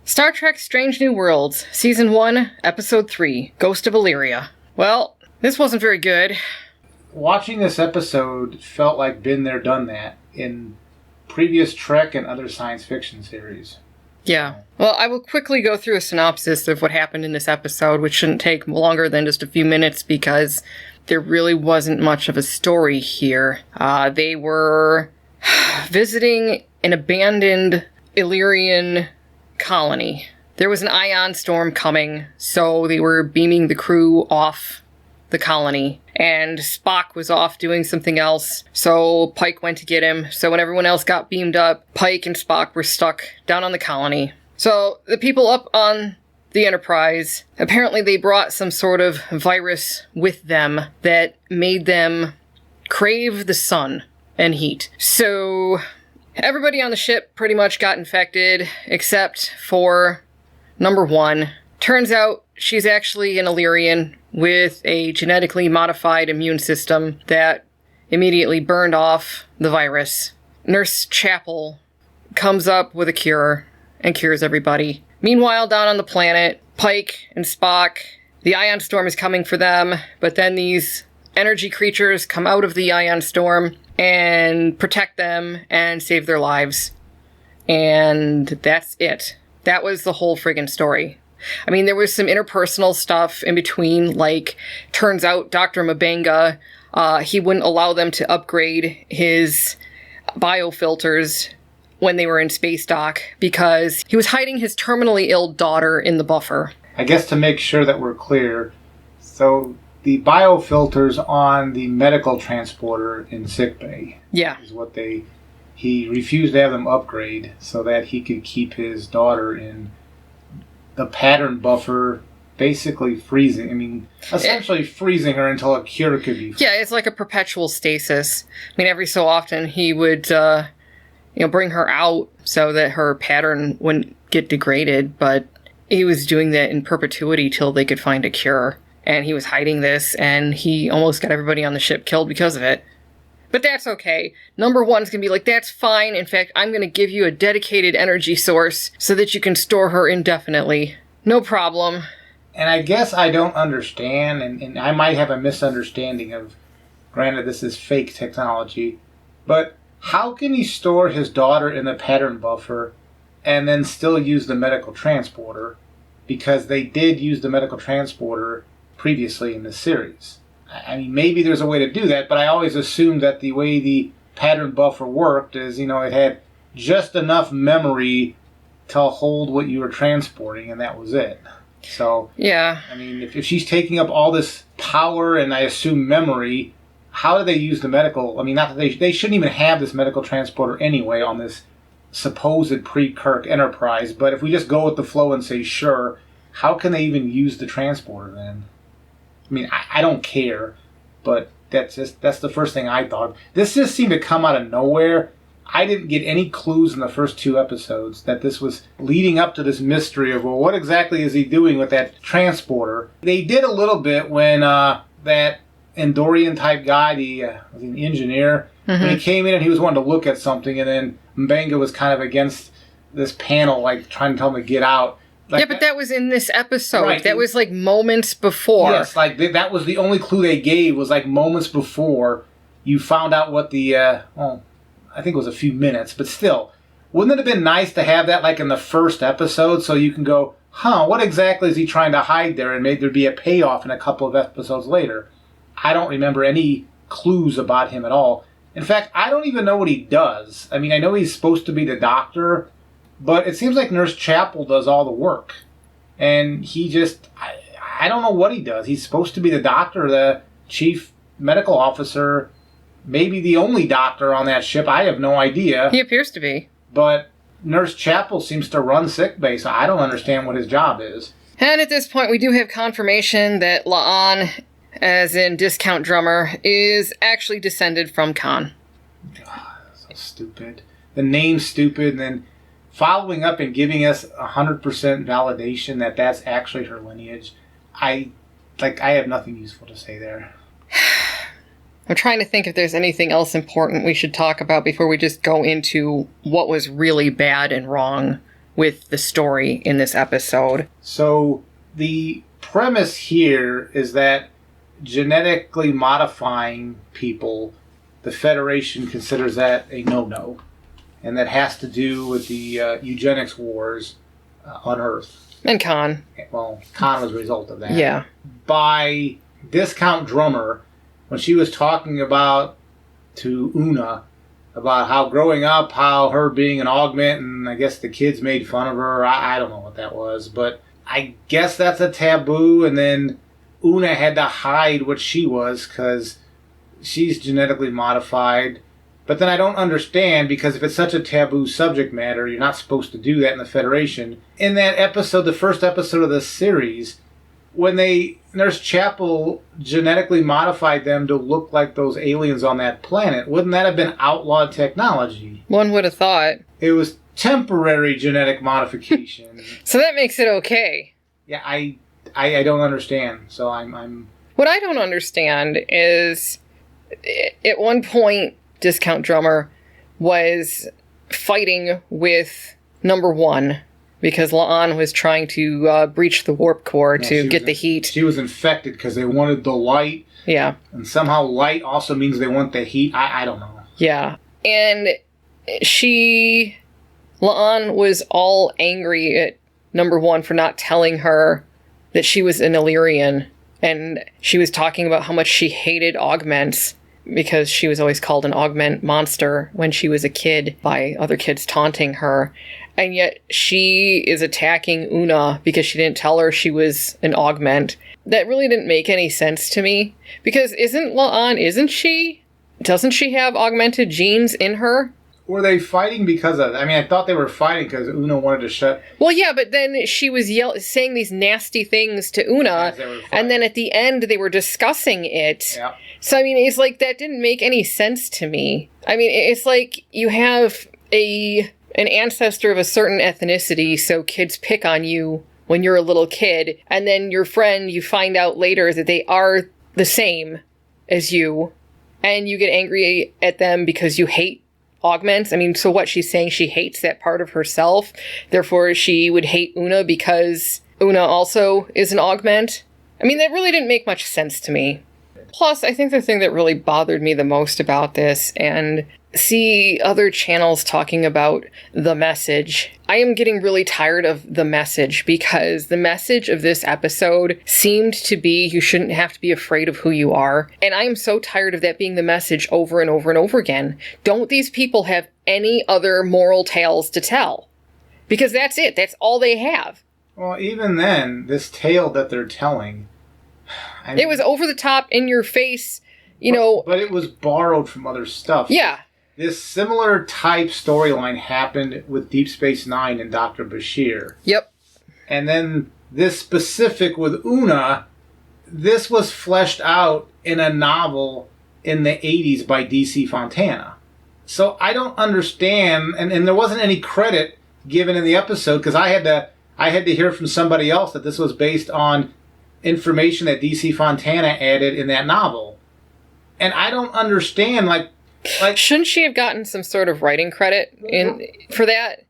Star Trek Strange New Worlds, Season 1, Episode 3, Ghost of Illyria. Well, this wasn't very good. Watching this episode felt like been there, done that in previous Trek and other science fiction series. Yeah. Well, I will quickly go through a synopsis of what happened in this episode, which shouldn't take longer than just a few minutes because there really wasn't much of a story here. They were visiting an abandoned Illyrian colony. There was an ion storm coming, so they were beaming the crew off the colony, and Spock was off doing something else, so Pike went to get him. So when everyone else got beamed up, Pike and Spock were stuck down on the colony. So the people up on the Enterprise, apparently they brought some sort of virus with them that made them crave the sun and heat. So everybody on the ship pretty much got infected, except for number 1. Turns out she's actually an Illyrian with a genetically modified immune system that immediately burned off the virus. Nurse Chapel comes up with a cure and cures everybody. Meanwhile, down on the planet, Pike and Spock, the ion storm is coming for them, but then these energy creatures come out of the ion storm and protect them and save their lives. And that's it. That was the whole friggin' story. I mean, there was some interpersonal stuff in between, like, turns out Dr. M'Benga, he wouldn't allow them to upgrade his biofilters when they were in space dock because he was hiding his terminally ill daughter in the buffer. I guess to make sure that we're clear, so the biofilters on the medical transporter in sickbay is what he refused to have them upgrade so that he could keep his daughter in the pattern buffer, basically essentially freezing her until a cure could be found. Yeah, it's like a perpetual stasis. I mean, every so often he would, bring her out so that her pattern wouldn't get degraded, but he was doing that in perpetuity till they could find a cure. And he was hiding this, and he almost got everybody on the ship killed because of it. But that's okay. Number 1's gonna be like, that's fine. In fact, I'm gonna give you a dedicated energy source so that you can store her indefinitely. No problem. And I guess I don't understand, and I might have a misunderstanding of, granted this is fake technology, but how can he store his daughter in the pattern buffer and then still use the medical transporter? Because they did use the medical transporter previously in the series. I mean, maybe there's a way to do that, but I always assumed that the way the pattern buffer worked is, it had just enough memory to hold what you were transporting, and that was it. So, yeah. I mean, if she's taking up all this power and I assume memory, how do they use the medical? I mean, not that they shouldn't even have this medical transporter anyway on this supposed pre-Kirk Enterprise, but if we just go with the flow and say, sure, how can they even use the transporter then? I mean, I don't care, but that's the first thing I thought. This just seemed to come out of nowhere. I didn't get any clues in the first 2 episodes that this was leading up to this mystery of, well, what exactly is he doing with that transporter? They did a little bit when that Andorian-type guy, the engineer, when he came in and he was wanting to look at something, and then M'Benga was kind of against this panel, like trying to tell him to get out. Like yeah, but that was in this episode. Right. That was like moments before. Yes, like that was the only clue they gave was like moments before you found out what the, I think it was a few minutes, but still. Wouldn't it have been nice to have that like in the first episode so you can go, what exactly is he trying to hide there? And maybe there'd be a payoff in a couple of episodes later. I don't remember any clues about him at all. In fact, I don't even know what he does. I mean, I know he's supposed to be the doctor, but it seems like Nurse Chapel does all the work. And he just, I don't know what he does. He's supposed to be the doctor, the chief medical officer, maybe the only doctor on that ship. I have no idea. He appears to be. But Nurse Chapel seems to run sickbay, so I don't understand what his job is. And at this point, we do have confirmation that La'an, as in Discount Drummer, is actually descended from Khan. God, so stupid. The name's stupid, and then following up and giving us 100% validation that that's actually her lineage. I have nothing useful to say there. I'm trying to think if there's anything else important we should talk about before we just go into what was really bad and wrong with the story in this episode. So the premise here is that genetically modifying people, the Federation considers that a no-no. And that has to do with the eugenics wars on Earth. And Khan. Well, Khan was a result of that. Yeah. By Discount Drummer, when she was talking to Una about how growing up, how her being an augment, and I guess the kids made fun of her. I don't know what that was, but I guess that's a taboo. And then Una had to hide what she was because she's genetically modified. But then I don't understand, because if it's such a taboo subject matter, you're not supposed to do that in the Federation. In that episode, the first episode of the series, when Nurse Chapel genetically modified them to look like those aliens on that planet, wouldn't that have been outlawed technology? One would have thought. It was temporary genetic modification. So that makes it okay. Yeah, I don't understand. So I'm... What I don't understand is, at one point, Discount Drummer was fighting with number 1 because La'an was trying to breach the warp core to get the heat. She was infected because they wanted the light. Yeah. And somehow light also means they want the heat. I don't know. Yeah. And La'an was all angry at number 1 for not telling her that she was an Illyrian. And she was talking about how much she hated augments, because she was always called an augment monster when she was a kid by other kids taunting her. And yet she is attacking Una because she didn't tell her she was an augment. That really didn't make any sense to me. Because doesn't she have augmented genes in her? Were they fighting because of... I mean, I thought they were fighting because Una wanted to shut... Well, yeah, but then she was saying these nasty things to Una, and then at the end they were discussing it. Yeah. So, I mean, it's like, that didn't make any sense to me. I mean, it's like you have an ancestor of a certain ethnicity, so kids pick on you when you're a little kid, and then your friend, you find out later that they are the same as you, and you get angry at them because you hate augments. I mean, so what? She's saying she hates that part of herself, therefore she would hate Una because Una also is an augment. I mean, that really didn't make much sense to me. Plus, I think the thing that really bothered me the most about this, and see other channels talking about the message, I am getting really tired of the message, because the message of this episode seemed to be you shouldn't have to be afraid of who you are. And I am so tired of that being the message over and over and over again. Don't these people have any other moral tales to tell? Because that's it. That's all they have. Well, even then, this tale that they're telling... it was over the top, in your face, But it was borrowed from other stuff. Yeah. This similar type storyline happened with Deep Space Nine and Dr. Bashir. Yep. And then this specific with Una, this was fleshed out in a novel in the 80s by D.C. Fontana. So I don't understand, and there wasn't any credit given in the episode, because I had to hear from somebody else that this was based on information that D.C. Fontana added in that novel. And I don't understand, like shouldn't she have gotten some sort of writing credit for that?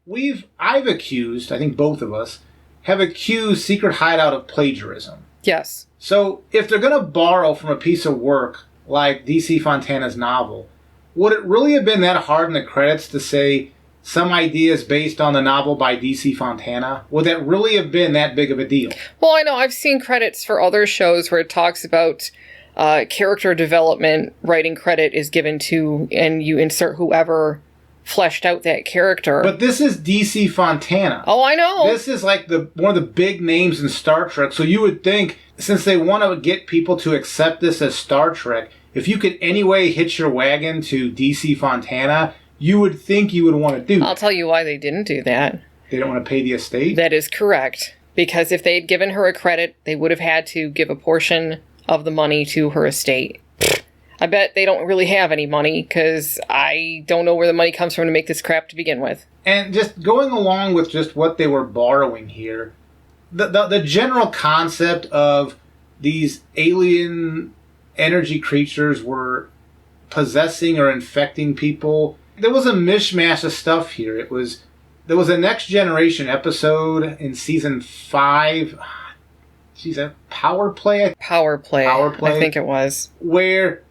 I've accused, I think both of us, have accused Secret Hideout of plagiarism. Yes. So if they're going to borrow from a piece of work like D.C. Fontana's novel, would it really have been that hard in the credits to say some ideas based on the novel by D.C. Fontana? Would that really have been that big of a deal? Well, I know I've seen credits for other shows where it talks about character development, writing credit is given to, and you insert whoever fleshed out that character. But this is D.C. Fontana. Oh, I know. This is like one of the big names in Star Trek. So you would think, since they want to get people to accept this as Star Trek, if you could anyway hitch your wagon to D.C. Fontana, you would think you would want to do that. I'll tell you why they didn't do that. They don't want to pay the estate? That is correct. Because if they had given her a credit, they would have had to give a portion of the money to her estate. I bet they don't really have any money, because I don't know where the money comes from to make this crap to begin with. And just going along with just what they were borrowing here, the general concept of these alien energy creatures were possessing or infecting people, there was a mishmash of stuff here. It was There was a Next Generation episode in season 5. Geez, a Power Play? Power Play. I think it was. Where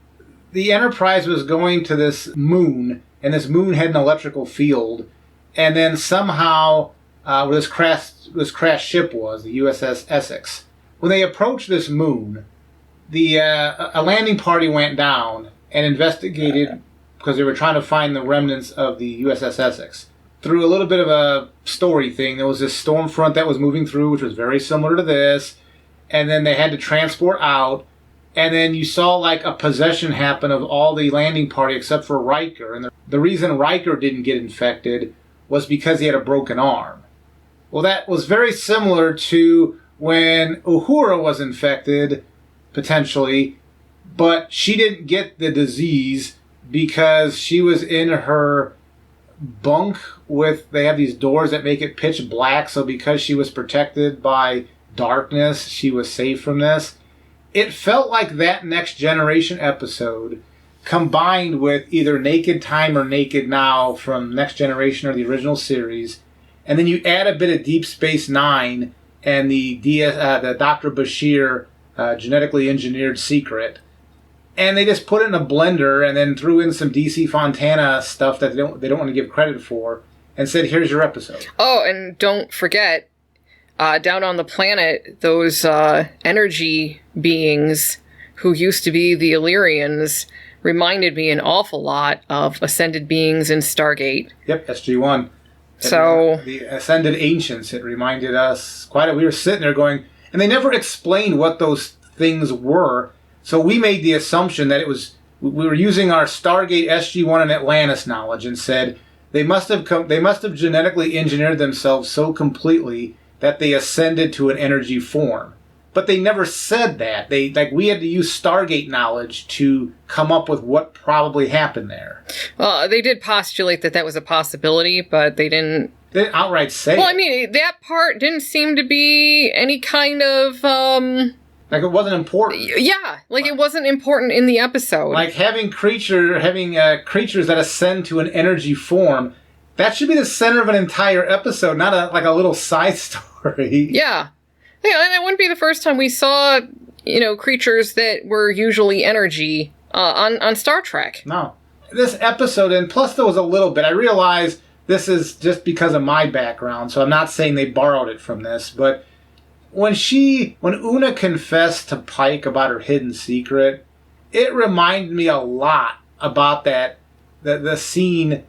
the Enterprise was going to this moon, and this moon had an electrical field, and then somehow where this crashed ship was, the USS Essex. When they approached this moon, a landing party went down and investigated because they were trying to find the remnants of the USS Essex. Through a little bit of a story thing, there was this storm front that was moving through, which was very similar to this, and then they had to transport out, and then you saw like a possession happen of all the landing party except for Riker, and the reason Riker didn't get infected was because he had a broken arm. Well, that was very similar to when Uhura was infected, potentially, but she didn't get the disease because she was in her bunk they have these doors that make it pitch black, so because she was protected by darkness, she was safe from this. It felt like that Next Generation episode combined with either Naked Time or Naked Now from Next Generation or the original series, and then you add a bit of Deep Space Nine and the Dr. Bashir genetically engineered secret, and they just put it in a blender and then threw in some DC Fontana stuff that they don't want to give credit for, and said, "Here's your episode." Oh, and don't forget, down on the planet, those energy beings who used to be the Illyrians reminded me an awful lot of ascended beings in Stargate. Yep, SG-1. So the Ascended Ancients, it reminded us we were sitting there going, and they never explained what those things were, so we made the assumption that we were using our Stargate, SG-1, and Atlantis knowledge and said they must have genetically engineered themselves so completely that they ascended to an energy form. But they never said that. We had to use Stargate knowledge to come up with what probably happened there. Well, they did postulate that was a possibility, but they didn't outright say Well, it. I mean, that part didn't seem to be any kind of, Like it wasn't important. Yeah, like it wasn't important in the episode. Like having creatures that ascend to an energy form, that should be the center of an entire episode, not a little side story. Yeah. Yeah, and it wouldn't be the first time we saw, creatures that were usually energy on Star Trek. No. This episode, and plus there was a little bit, I realize this is just because of my background, so I'm not saying they borrowed it from this, but when Una confessed to Pike about her hidden secret, it reminded me a lot about the scene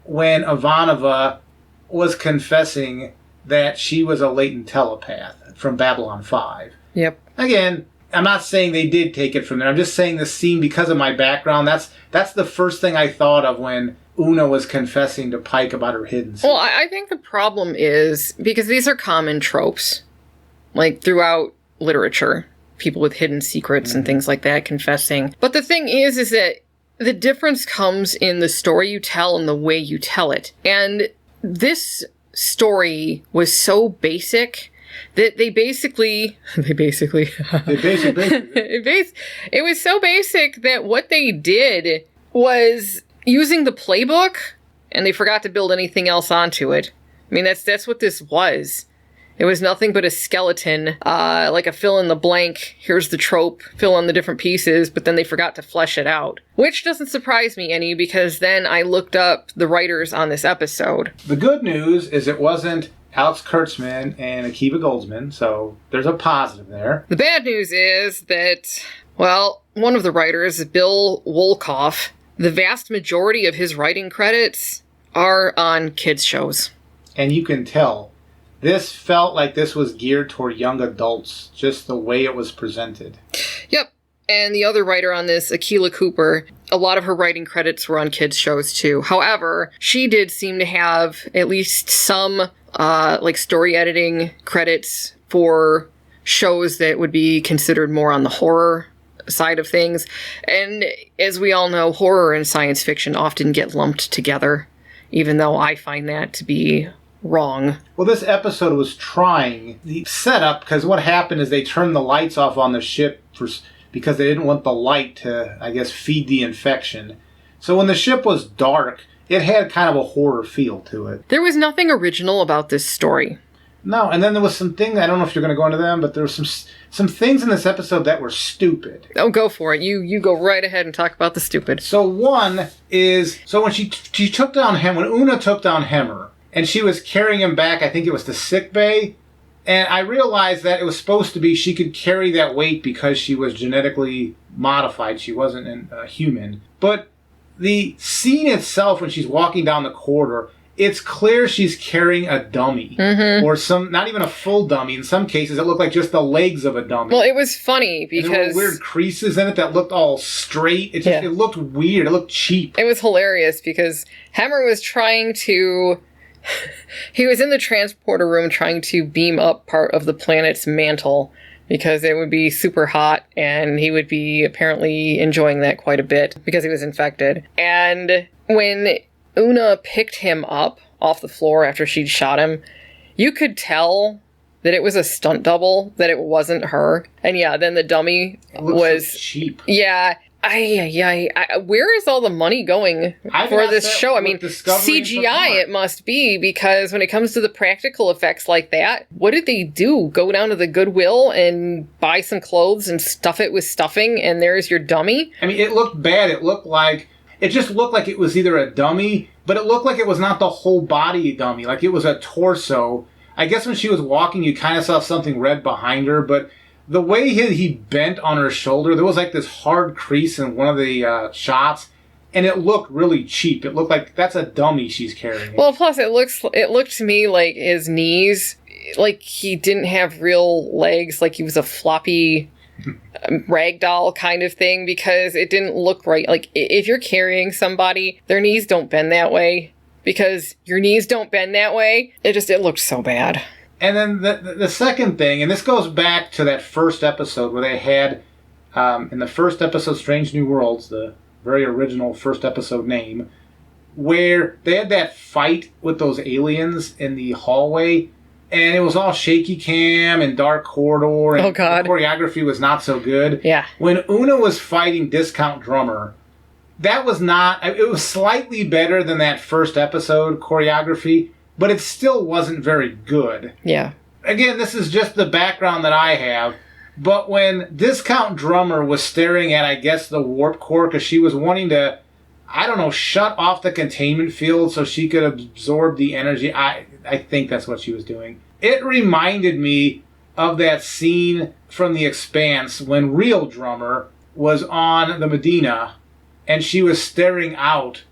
when Ivanova was confessing that she was a latent telepath from Babylon 5. Yep. Again, I'm not saying they did take it from there. I'm just saying the scene, because of my background, that's the first thing I thought of when Una was confessing to Pike about her hidden secret. Well, I think the problem is, because these are common tropes, like throughout literature, people with hidden secrets and things like that confessing. But the thing is that the difference comes in the story you tell and the way you tell it. And this story was so basic that it was so basic that what they did was using the playbook, and they forgot to build anything else onto it. I mean, that's what this was. It was nothing but a skeleton, like a fill in the blank, here's the trope, fill in the different pieces, but then they forgot to flesh it out. Which doesn't surprise me any, because then I looked up the writers on this episode. The good news is it wasn't Alex Kurtzman and Akiva Goldsman, so there's a positive there. The bad news is that, well, one of the writers, Bill Wolkoff, the vast majority of his writing credits are on kids' shows. And you can tell. This felt like this was geared toward young adults, just the way it was presented. Yep. And the other writer on this, Akilah Cooper, a lot of her writing credits were on kids' shows too. However, she did seem to have at least some story editing credits for shows that would be considered more on the horror side of things. And as we all know, horror and science fiction often get lumped together, even though I find that to be wrong. Well, this episode was trying the setup, because what happened is they turned the lights off on the ship because they didn't want the light to, I guess, feed the infection. So when the ship was dark, it had kind of a horror feel to it. There was nothing original about this story. No, and then there was some things, I don't know if you're going to go into them, but there were some things in this episode that were stupid. Oh, go for it. You go right ahead and talk about the stupid. So one is, so when she took down when Una took down Hemmer, and she was carrying him back, I think it was to sick bay, and I realized that it was supposed to be she could carry that weight because she was genetically modified. She wasn't a human. But the scene itself, when she's walking down the corridor, it's clear she's carrying a dummy. Mm-hmm. Or not even a full dummy. In some cases, it looked like just the legs of a dummy. Well, it was funny because... And there were weird creases in it that looked all straight. It looked weird. It looked cheap. It was hilarious because Hemmer was trying to... he was in the transporter room trying to beam up part of the planet's mantle because it would be super hot, and he would be apparently enjoying that quite a bit because he was infected. And when Una picked him up off the floor after she'd shot him, you could tell that it was a stunt double, that it wasn't her. And yeah, then the dummy was so cheap. Yeah. Where is all the money going for this show? I mean, CGI it must be, because when it comes to the practical effects like that, what did they do? Go down to the Goodwill and buy some clothes and stuff it with stuffing, and there's your dummy? I mean, it looked bad. It just looked like it was either a dummy, but it looked like it was not the whole body dummy. Like it was a torso. I guess when she was walking, you kind of saw something red behind her, but the way he bent on her shoulder, there was like this hard crease in one of the shots, and it looked really cheap. It looked like that's a dummy she's carrying. Well, plus it looked to me like his knees, like he didn't have real legs, like he was a floppy ragdoll kind of thing, because it didn't look right. Like if you're carrying somebody, their knees don't bend that way, because your knees don't bend that way. It looked so bad. And then the second thing, and this goes back to that first episode where they had, in the first episode, Strange New Worlds, the very original first episode name, where they had that fight with those aliens in the hallway, and it was all shaky cam and dark corridor, and oh God, the choreography was not so good. Yeah. When Una was fighting Discount Drummer, that was not, it was slightly better than that first episode choreography, but it still wasn't very good. Yeah. Again, this is just the background that I have. But when Discount Drummer was staring at, I guess, the warp core, because she was wanting to, I don't know, shut off the containment field so she could absorb the energy. I think that's what she was doing. It reminded me of that scene from The Expanse when Real Drummer was on the Medina and she was staring out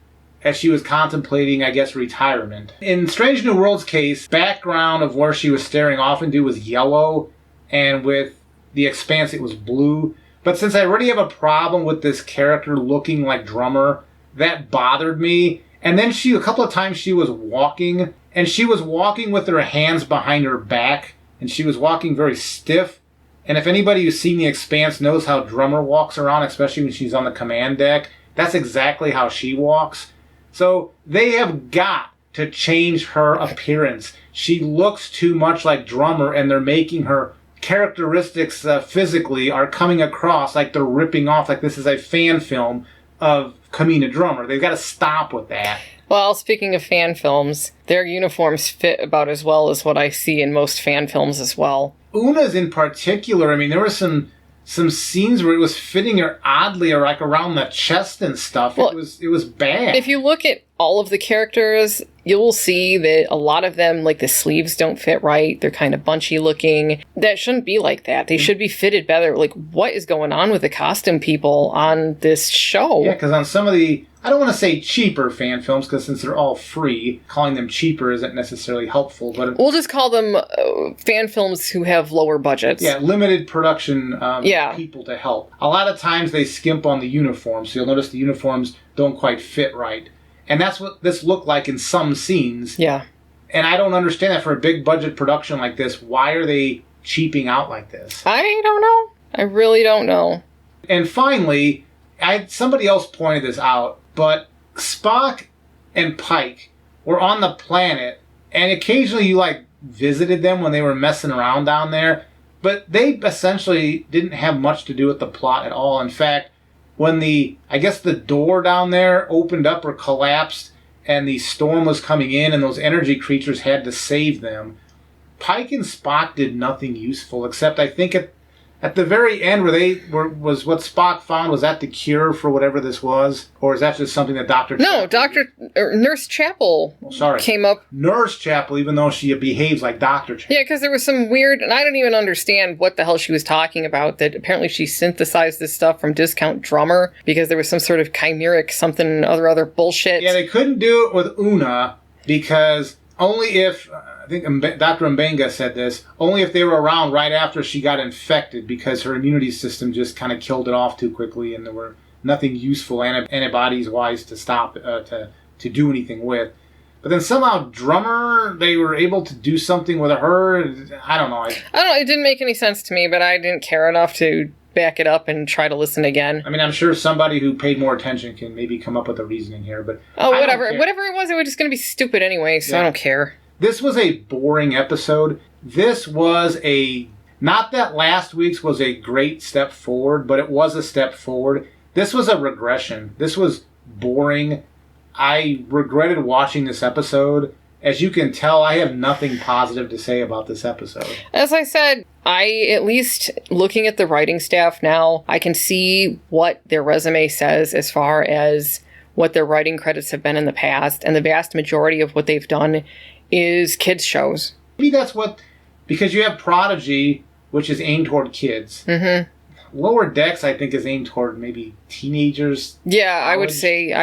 as she was contemplating, I guess, retirement. In Strange New Worlds' case, background of where she was staring often was yellow, and with The Expanse it was blue. But since I already have a problem with this character looking like Drummer, that bothered me. And then a couple of times she was walking, and she was walking with her hands behind her back, and she was walking very stiff. And if anybody who's seen The Expanse knows how Drummer walks around, especially when she's on the command deck, that's exactly how she walks. So they have got to change her appearance. She looks too much like Drummer, and they're making her characteristics physically are coming across like they're ripping off, like this is a fan film of Kamina Drummer. They've got to stop with that. Well, speaking of fan films, their uniforms fit about as well as what I see in most fan films as well. Una's in particular, I mean, there were some scenes where it was fitting her oddly, or like around the chest and stuff. Well, it was bad. If you look at all of the characters, you'll see that a lot of them, like the sleeves don't fit right. They're kind of bunchy looking. That shouldn't be like that. They should be fitted better. Like, what is going on with the costume people on this show? Yeah, because on some of the, I don't want to say cheaper fan films, because since they're all free, calling them cheaper isn't necessarily helpful. But we'll just call them fan films who have lower budgets. Yeah, limited production people to help. A lot of times they skimp on the uniforms, so you'll notice the uniforms don't quite fit right. And that's what this looked like in some scenes. Yeah. And I don't understand that for a big budget production like this. Why are they cheaping out like this? I don't know. I really don't know. And finally, somebody else pointed this out, but Spock and Pike were on the planet, and occasionally you visited them when they were messing around down there, but they essentially didn't have much to do with the plot at all. In fact, when the door down there opened up or collapsed, and the storm was coming in, and those energy creatures had to save them. Pike and Spock did nothing useful, except I think at the very end, was what Spock found, was that the cure for whatever this was? Or is that just something that Nurse Chapel came up. Nurse Chapel, even though she behaves like Dr. Chapel. Yeah, because there was some weird, and I don't even understand what the hell she was talking about, that apparently she synthesized this stuff from Discount Drummer, because there was some sort of chimeric something other bullshit. Yeah, they couldn't do it with Una, because only if... I think Dr. Mbenga said this, only if they were around right after she got infected, because her immunity system just kind of killed it off too quickly, and there were nothing useful antibodies-wise to stop, to do anything with. But then somehow Drummer, they were able to do something with her. I don't know. It didn't make any sense to me, but I didn't care enough to back it up and try to listen again. I mean, I'm sure somebody who paid more attention can maybe come up with a reasoning here, but... Whatever it was just going to be stupid anyway, so yeah. I don't care. This was a boring episode. This was not that last week's was a great step forward, but it was a step forward. This was a regression. This was boring. I regretted watching this episode. As you can tell, I have nothing positive to say about this episode. As I said, at least looking at the writing staff now, I can see what their resume says as far as what their writing credits have been in the past, and the vast majority of what they've done is kids' shows. Maybe that's because you have Prodigy, which is aimed toward kids. Mm-hmm. Lower Decks, I think, is aimed toward maybe teenagers. Yeah, college, I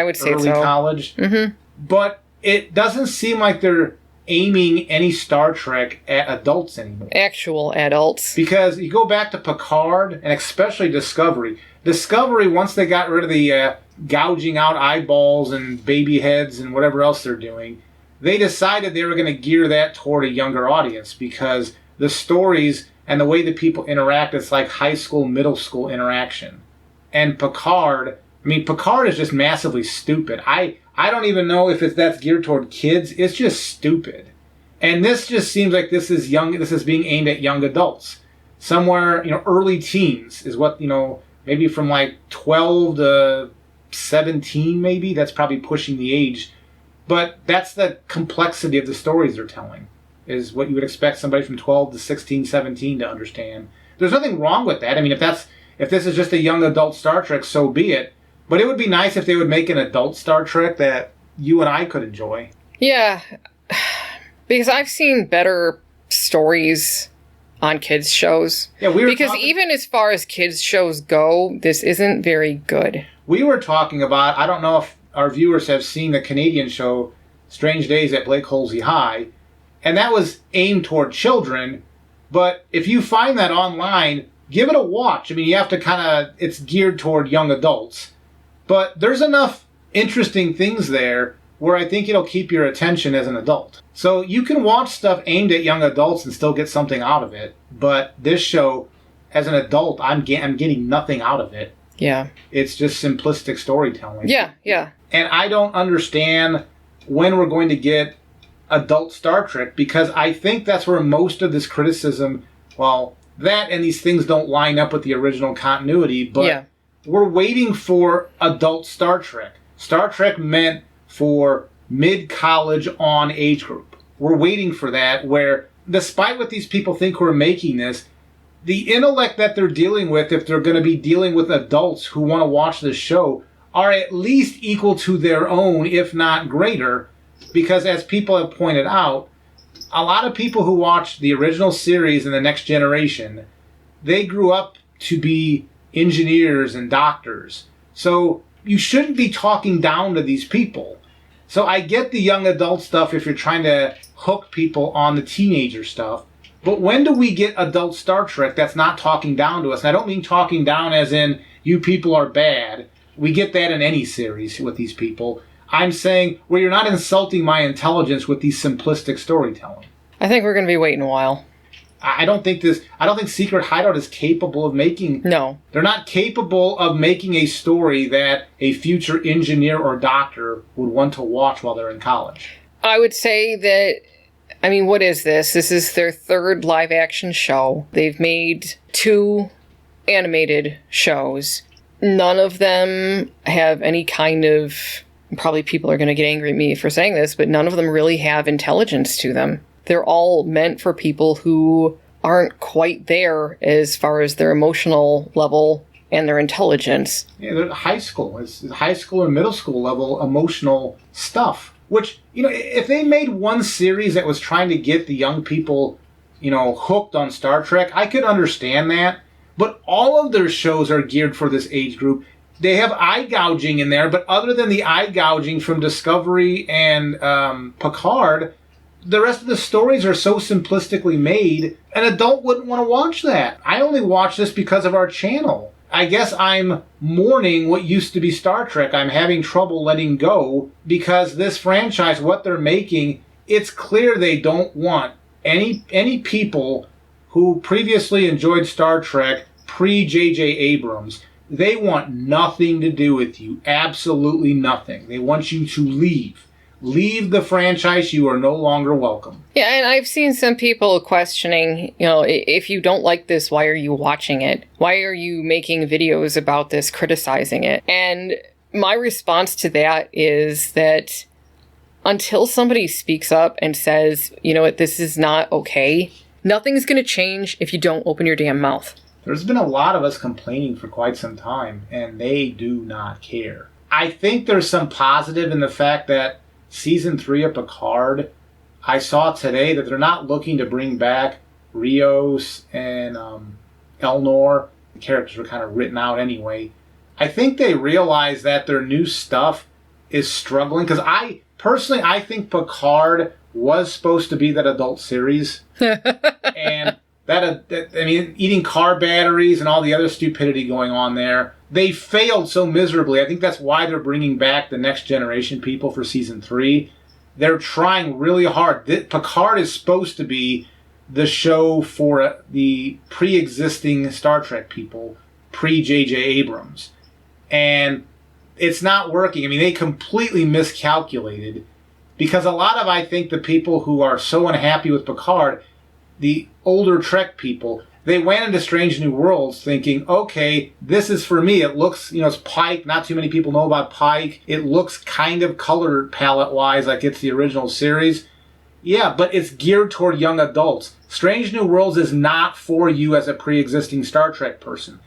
would say early so. college. Mm-hmm. But it doesn't seem like they're aiming any Star Trek at adults anymore. Actual adults. Because you go back to Picard, and especially Discovery. Discovery, once they got rid of the gouging out eyeballs and baby heads and whatever else they're doing, they decided they were going to gear that toward a younger audience, because the stories and the way that people interact, it's like high school, middle school interaction. And Picard is just massively stupid. I don't even know if that's geared toward kids. It's just stupid. And this just seems like this is being aimed at young adults. Somewhere, early teens is what, maybe from like 12 to 17 maybe. That's probably pushing the age. But that's the complexity of the stories they're telling, is what you would expect somebody from 12 to 16, 17 to understand. There's nothing wrong with that. I mean, if this is just a young adult Star Trek, so be it. But it would be nice if they would make an adult Star Trek that you and I could enjoy. Yeah, because I've seen better stories on kids' shows. Yeah, even as far as kids' shows go, this isn't very good. We were talking about, I don't know if our viewers have seen the Canadian show Strange Days at Blake Halsey High, and that was aimed toward children, but if you find that online, give it a watch. I mean, you have to it's geared toward young adults, but there's enough interesting things there where I think it'll keep your attention as an adult. So you can watch stuff aimed at young adults and still get something out of it, but this show, as an adult, I'm getting nothing out of it. Yeah. It's just simplistic storytelling. Yeah, yeah. And I don't understand when we're going to get adult Star Trek, because I think that's where most of this criticism, that and these things don't line up with the original continuity, but we're waiting for adult Star Trek. Star Trek meant for mid-college on age group. We're waiting for that, where despite what these people think who are making this, the intellect that they're dealing with, if they're going to be dealing with adults who want to watch this show, are at least equal to their own, if not greater, because as people have pointed out, a lot of people who watched the original series and the Next Generation, they grew up to be engineers and doctors. So you shouldn't be talking down to these people. So I get the young adult stuff if you're trying to hook people on the teenager stuff, but when do we get adult Star Trek that's not talking down to us? And I don't mean talking down as in, you people are bad. We get that in any series with these people. I'm saying, well, you're not insulting my intelligence with these simplistic storytelling. I think we're going to be waiting a while. I don't think Secret Hideout is capable of making... No. They're not capable of making a story that a future engineer or doctor would want to watch while they're in college. I would say that, what is this? This is their third live-action show. They've made 2 animated shows. None of them have any kind of probably people are going to get angry at me for saying this, but none of them really have intelligence to them. They're all meant for people who aren't quite there as far as their emotional level and their intelligence. Yeah, they're high school. It's high school and middle school level emotional stuff. Which, if they made one series that was trying to get the young people, hooked on Star Trek, I could understand that. But all of their shows are geared for this age group. They have eye gouging in there, but other than the eye gouging from Discovery and Picard, the rest of the stories are so simplistically made, an adult wouldn't want to watch that. I only watch this because of our channel. I guess I'm mourning what used to be Star Trek. I'm having trouble letting go because this franchise, what they're making, it's clear they don't want any people who previously enjoyed Star Trek pre-J.J. Abrams. They want nothing to do with you. Absolutely nothing. They want you to leave. Leave the franchise. You are no longer welcome. Yeah, and I've seen some people questioning, if you don't like this, why are you watching it? Why are you making videos about this, criticizing it? And my response to that is that until somebody speaks up and says, this is not okay, nothing's going to change if you don't open your damn mouth. There's been a lot of us complaining for quite some time, and they do not care. I think there's some positive in the fact that Season 3 of Picard, I saw today that they're not looking to bring back Rios and Elnor. The characters were kind of written out anyway. I think they realize that their new stuff is struggling, because I think Picard was supposed to be that adult series. And eating car batteries and all the other stupidity going on there. They failed so miserably. I think that's why they're bringing back the Next Generation people for Season 3. They're trying really hard. Picard is supposed to be the show for the pre-existing Star Trek people, pre-J.J. Abrams. And it's not working. They completely miscalculated. Because a lot of, I think, the people who are so unhappy with Picard, the older Trek people, they went into Strange New Worlds thinking, okay, this is for me. It looks, it's Pike. Not too many people know about Pike. It looks kind of color palette-wise like it's the original series. Yeah, but it's geared toward young adults. Strange New Worlds is not for you as a pre-existing Star Trek person.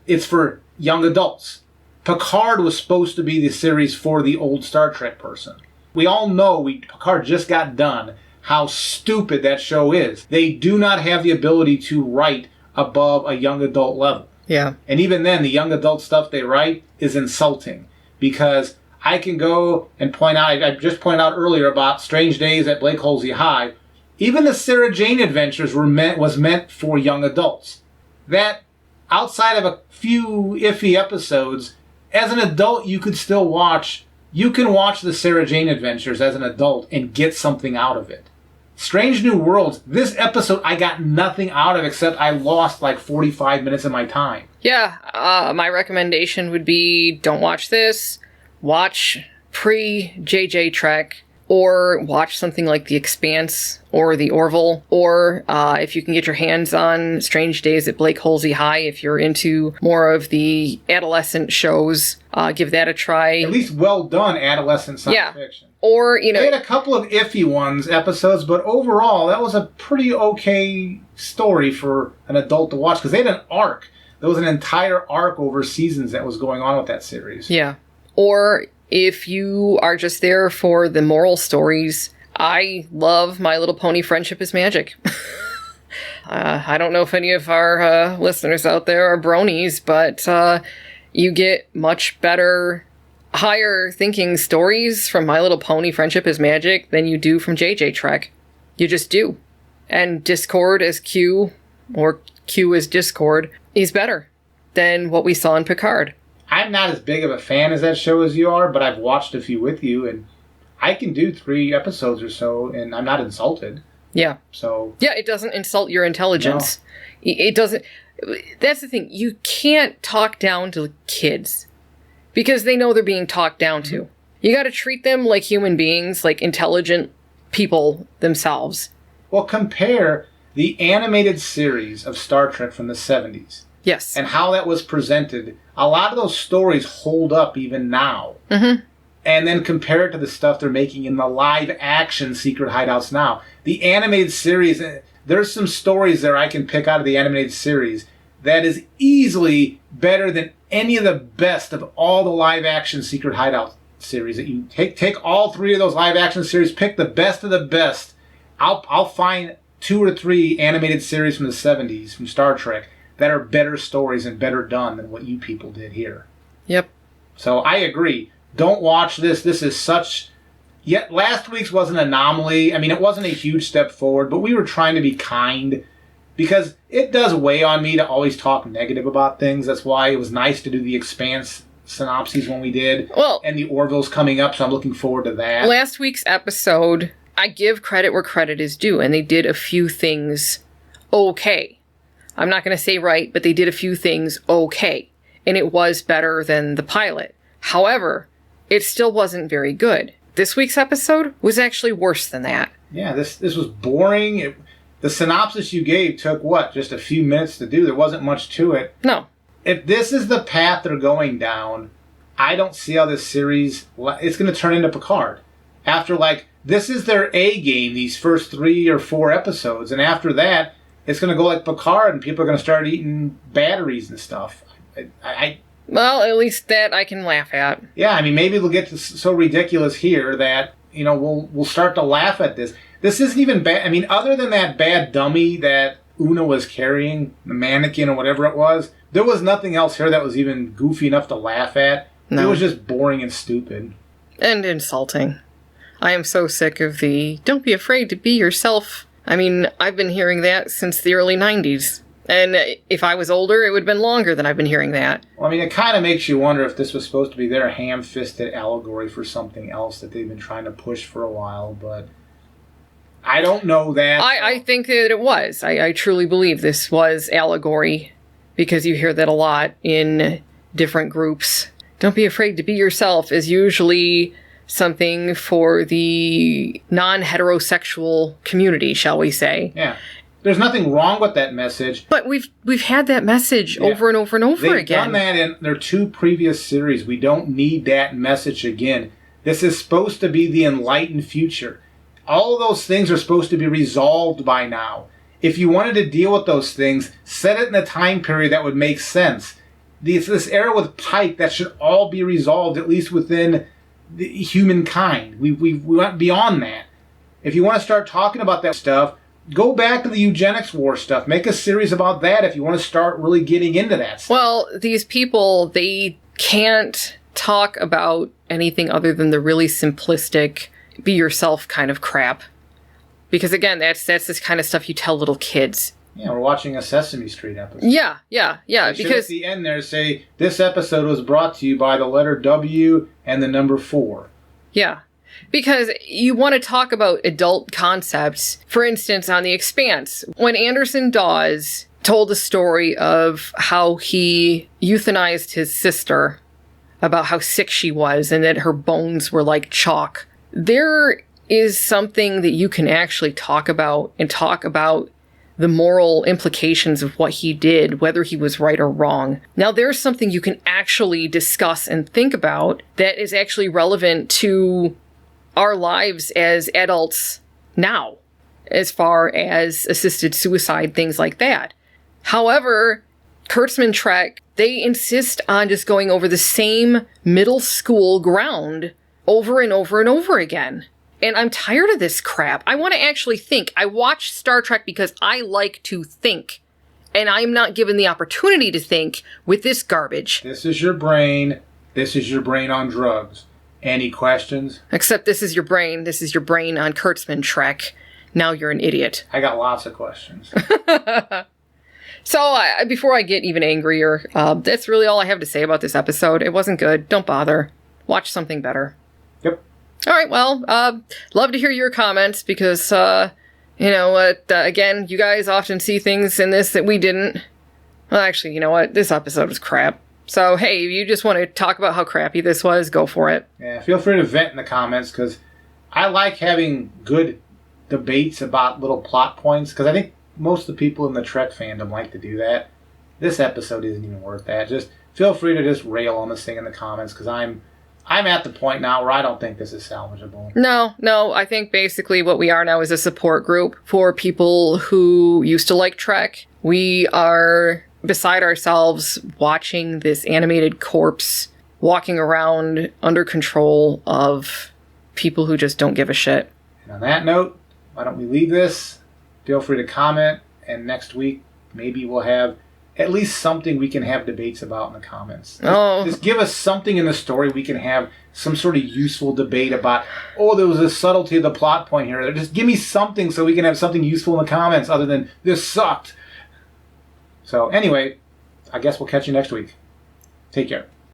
It's for young adults. Picard was supposed to be the series for the old Star Trek person. We all know Picard just got done. How stupid that show is. They do not have the ability to write above a young adult level. Yeah. And even then, the young adult stuff they write is insulting. Because I can go and point out, I just pointed out earlier about Strange Days at Blake Halsey High. Even the Sarah Jane Adventures was meant for young adults. That, outside of a few iffy episodes, as an adult you could still watch. You can watch the Sarah Jane Adventures as an adult and get something out of it. Strange New Worlds, this episode I got nothing out of except I lost like 45 minutes of my time. Yeah, my recommendation would be don't watch this. Watch pre-JJ Trek, or watch something like The Expanse or The Orville, or if you can get your hands on Strange Days at Blake Halsey High, if you're into more of the adolescent shows, give that a try. At least well done adolescent science fiction. Or, They had a couple of iffy episodes, but overall, that was a pretty okay story for an adult to watch, because they had an arc. There was an entire arc over seasons that was going on with that series. Yeah. Or if you are just there for the moral stories, I love My Little Pony Friendship is Magic. I don't know if any of our listeners out there are bronies, but you get much better, higher thinking stories from My Little Pony Friendship is Magic than you do from JJ Trek. You just do. And Discord as Q, or Q as Discord, is better than what we saw in Picard. I'm not as big of a fan as that show as you are, but I've watched a few with you, and I can do 3 episodes or so, and I'm not insulted. Yeah. So. Yeah, it doesn't insult your intelligence. No. It doesn't. That's the thing. You can't talk down to kids because they know they're being talked down to. Mm-hmm. You got to treat them like human beings, like intelligent people themselves. Well, compare the animated series of Star Trek from the 70s. Yes. And how that was presented. A lot of those stories hold up even now. Mm-hmm. and then compare it to the stuff they're making in the live-action Secret Hideouts now. The animated series, there's some stories there I can pick out of the animated series that is easily better than any of the best of all the live-action Secret Hideout series. That you take all three of those live-action series, pick the best of the best. I'll find 2 or 3 animated series from the 70s, from Star Trek, that are better stories and better done than what you people did here. Yep. So I agree. Don't watch this. This is such... Yet last week's was an anomaly. I mean, it wasn't a huge step forward, but we were trying to be kind because it does weigh on me to always talk negative about things. That's why it was nice to do the Expanse synopses when we did. Well, and the Orville's coming up, so I'm looking forward to that. Last week's episode, I give credit where credit is due, and they did a few things okay. I'm not going to say right, but they did a few things okay. And it was better than the pilot. However, it still wasn't very good. This week's episode was actually worse than that. Yeah, this was boring. The synopsis you gave took, what, just a few minutes to do? There wasn't much to it. No. If this is the path they're going down, I don't see how this series... It's going to turn into Picard. After, this is their A game, these first 3 or 4 episodes. And after that, it's going to go like Picard, and people are going to start eating batteries and stuff. Well, at least that I can laugh at. Yeah, I mean, maybe it'll get so ridiculous here that, we'll start to laugh at this. This isn't even bad. I mean, other than that bad dummy that Una was carrying, the mannequin or whatever it was, there was nothing else here that was even goofy enough to laugh at. No. It was just boring and stupid. And insulting. I am so sick of the, don't be afraid to be yourself. I mean, I've been hearing that since the early 90s. And if I was older, it would have been longer than I've been hearing that. Well, I mean, it kind of makes you wonder if this was supposed to be their ham-fisted allegory for something else that they've been trying to push for a while, but I don't know that. I think that it was. I truly believe this was allegory, because you hear that a lot in different groups. Don't be afraid to be yourself is usually something for the non-heterosexual community, shall we say. Yeah. There's nothing wrong with that message. But we've had that message over and over and over They've again. They've done that in their 2 previous series. We don't need that message again. This is supposed to be the enlightened future. All of those things are supposed to be resolved by now. If you wanted to deal with those things, set it in a time period that would make sense. This era with Pike, that should all be resolved, at least within the humankind. We went beyond that. If you want to start talking about that stuff, go back to the eugenics war stuff. Make a series about that if you want to start really getting into that stuff. Well, these people, they can't talk about anything other than the really simplistic, be yourself kind of crap. Because again, that's this kind of stuff you tell little kids. Yeah, we're watching a Sesame Street episode. Yeah. They should at the end there say, this episode was brought to you by the letter W and the number 4. Yeah. Because you want to talk about adult concepts. For instance, on The Expanse, when Anderson Dawes told the story of how he euthanized his sister, about how sick she was and that her bones were like chalk, there is something that you can actually talk about and talk about the moral implications of what he did, whether he was right or wrong. Now, there's something you can actually discuss and think about that is actually relevant to our lives as adults now, as far as assisted suicide, things like that. However, Kurtzman Trek, they insist on just going over the same middle school ground over and over and over again. And I'm tired of this crap. I want to actually think. I watch Star Trek because I like to think. And I'm not given the opportunity to think with this garbage. This is your brain. This is your brain on drugs. Any questions? Except this is your brain. This is your brain on Kurtzman Trek. Now you're an idiot. I got lots of questions. So, before I get even angrier, that's really all I have to say about this episode. It wasn't good. Don't bother. Watch something better. Yep. All right, well, love to hear your comments because, again, you guys often see things in this that we didn't. Well, actually, you know what? This episode was crap. So, hey, if you just want to talk about how crappy this was, go for it. Yeah, feel free to vent in the comments because I like having good debates about little plot points because I think most of the people in the Trek fandom like to do that. This episode isn't even worth that. Just feel free to just rail on this thing in the comments because I'm I'm at the point now where I don't think this is salvageable. No, I think basically what we are now is a support group for people who used to like Trek. We are beside ourselves watching this animated corpse walking around under control of people who just don't give a shit. And on that note, why don't we leave this? Feel free to comment, and next week maybe we'll have at least something we can have debates about in the comments. Just give us something in the story we can have some sort of useful debate about. Oh, there was a subtlety of the plot point here. Just give me something so we can have something useful in the comments other than this sucked. So anyway, I guess we'll catch you next week. Take care.